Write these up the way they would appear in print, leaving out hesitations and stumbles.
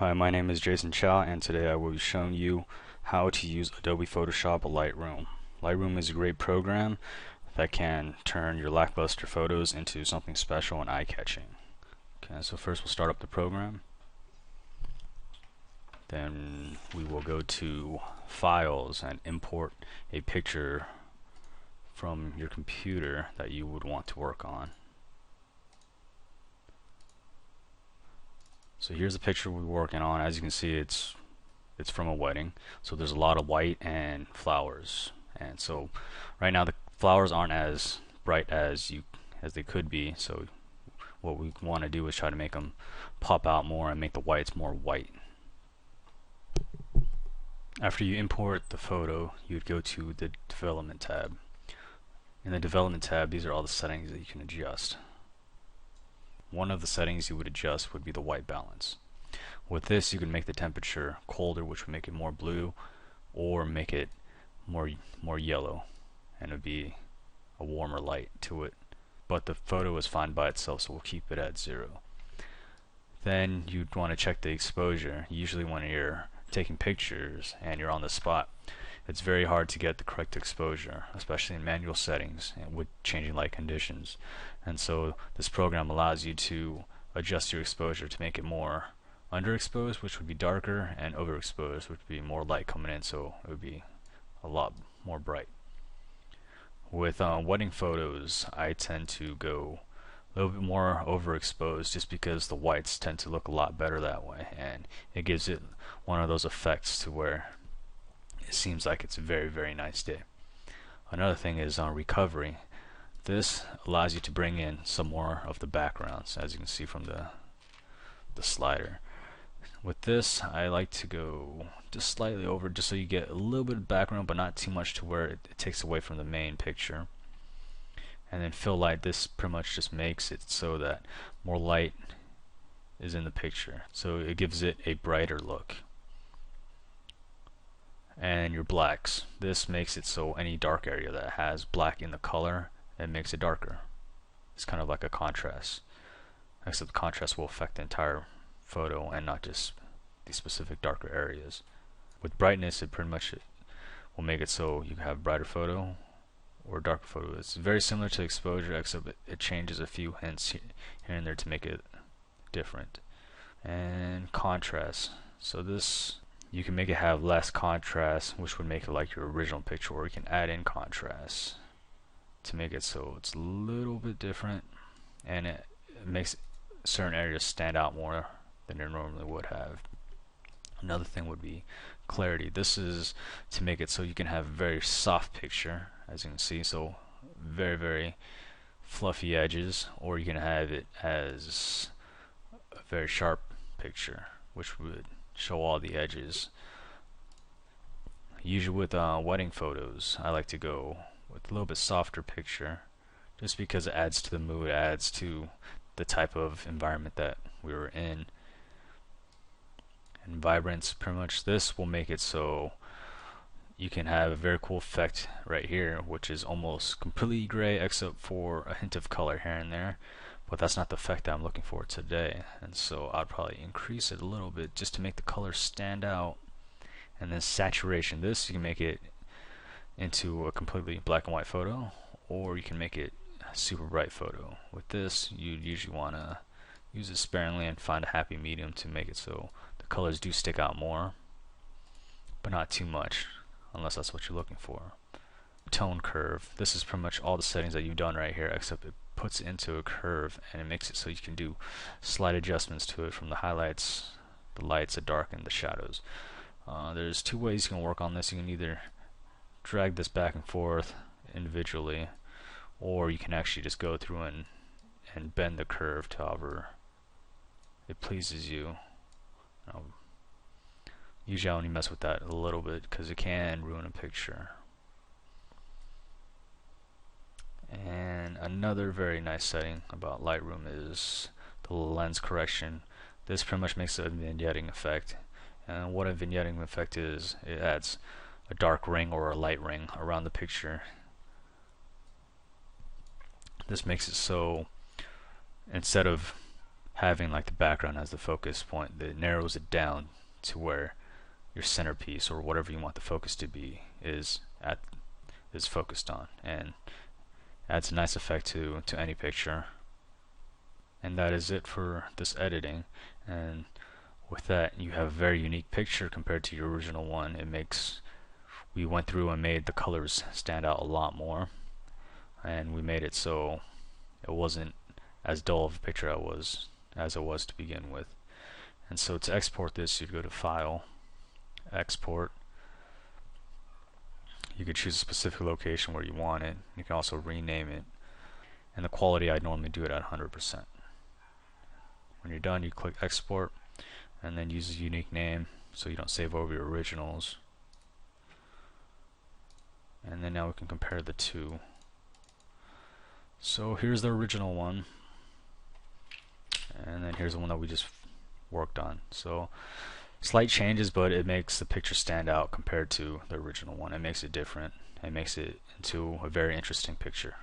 Hi, my name is Jason Chau, and today I will be showing you how to use Adobe Photoshop Lightroom. Lightroom is a great program that can turn your lackluster photos into something special and eye-catching. Okay, so first we'll start up the program. Then we will go to Files and import a picture from your computer that you would want to work on. So here's the picture we're working on. As you can see, it's from a wedding. So there's a lot of white and flowers. And so right now the flowers aren't as bright as they could be. So what we want to do is try to make them pop out more and make the whites more white. After you import the photo, you'd go to the Development tab. In the Development tab, these are all the settings that you can adjust. One of the settings you would adjust would be the white balance. With this, you can make the temperature colder, which would make it more blue, or make it more yellow, and it would be a warmer light to it. But the photo is fine by itself, so we'll keep it at 0. Then you'd want to check the exposure. Usually when you're taking pictures and you're on the spot, it's very hard to get the correct exposure, especially in manual settings and with changing light conditions. And so this program allows you to adjust your exposure to make it more underexposed, which would be darker, and overexposed, which would be more light coming in, so it would be a lot more bright. With wedding photos, I tend to go a little bit more overexposed just because the whites tend to look a lot better that way, and it gives it one of those effects to where it seems like it's a very, very nice day. Another thing is on recovery. This allows you to bring in some more of the backgrounds, as you can see from the slider. With this, I like to go just slightly over, just so you get a little bit of background, but not too much to where it takes away from the main picture. And then fill light, this pretty much just makes it so that more light is in the picture, so it gives it a brighter look. And your blacks, this makes it so any dark area that has black in the color, it makes it darker. It's kind of like a contrast, except the contrast will affect the entire photo and not just the specific darker areas. With brightness, it pretty much will make it so you have brighter photo or darker photo. It's very similar to exposure, except it changes a few hints here and there to make it different. And contrast, so this, you can make it have less contrast, which would make it like your original picture, or you can add in contrast to make it so it's a little bit different, and it makes certain areas stand out more than they normally would have. Another thing would be clarity. This is to make it so you can have a very soft picture, as you can see, so very, very fluffy edges, or you can have it as a very sharp picture, which would show all the edges. Usually with wedding photos, I like to go with a little bit softer picture, just because it adds to the mood, adds to the type of environment that we were in. And vibrance, pretty much this will make it so you can have a very cool effect right here, which is almost completely gray except for a hint of color here and there, but that's not the effect that I'm looking for today. And so I'd probably increase it a little bit just to make the color stand out. And then saturation, this you can make it into a completely black and white photo, or you can make it a super bright photo. With this, you usually want to use it sparingly and find a happy medium to make it so the colors do stick out more, but not too much, unless that's what you're looking for. Tone curve, this is pretty much all the settings that you've done right here, except it puts it into a curve and it makes it so you can do slight adjustments to it, from the highlights, the lights, the dark, and the shadows. There's two ways you can work on this. You can either drag this back and forth individually, or you can actually just go through and bend the curve to however it pleases you. Usually I only mess with that a little bit because it can ruin a picture. And another very nice setting about Lightroom is the lens correction. This pretty much makes a vignetting effect. And what a vignetting effect is, it adds a dark ring or a light ring around the picture. This makes it so instead of having like the background as the focus point, that narrows it down to where your centerpiece or whatever you want the focus to be is focused on, and adds a nice effect to any picture. And that is it for this editing. And with that, you have a very unique picture compared to your original one. We went through and made the colors stand out a lot more, and we made it so it wasn't as dull of a picture as it was to begin with. And so to export this, you'd go to File, Export. You could choose a specific location where you want it. You can also rename it, and the quality, I'd normally do it at 100%. When you're done, you click Export, and then use a unique name so you don't save over your originals. And then now we can compare the two. So here's the original one, and then here's the one that we just worked on. So slight changes, but it makes the picture stand out compared to the original one. It makes it different. It makes it into a very interesting picture.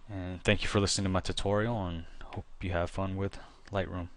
And thank you for listening to my tutorial, and hope you have fun with Lightroom.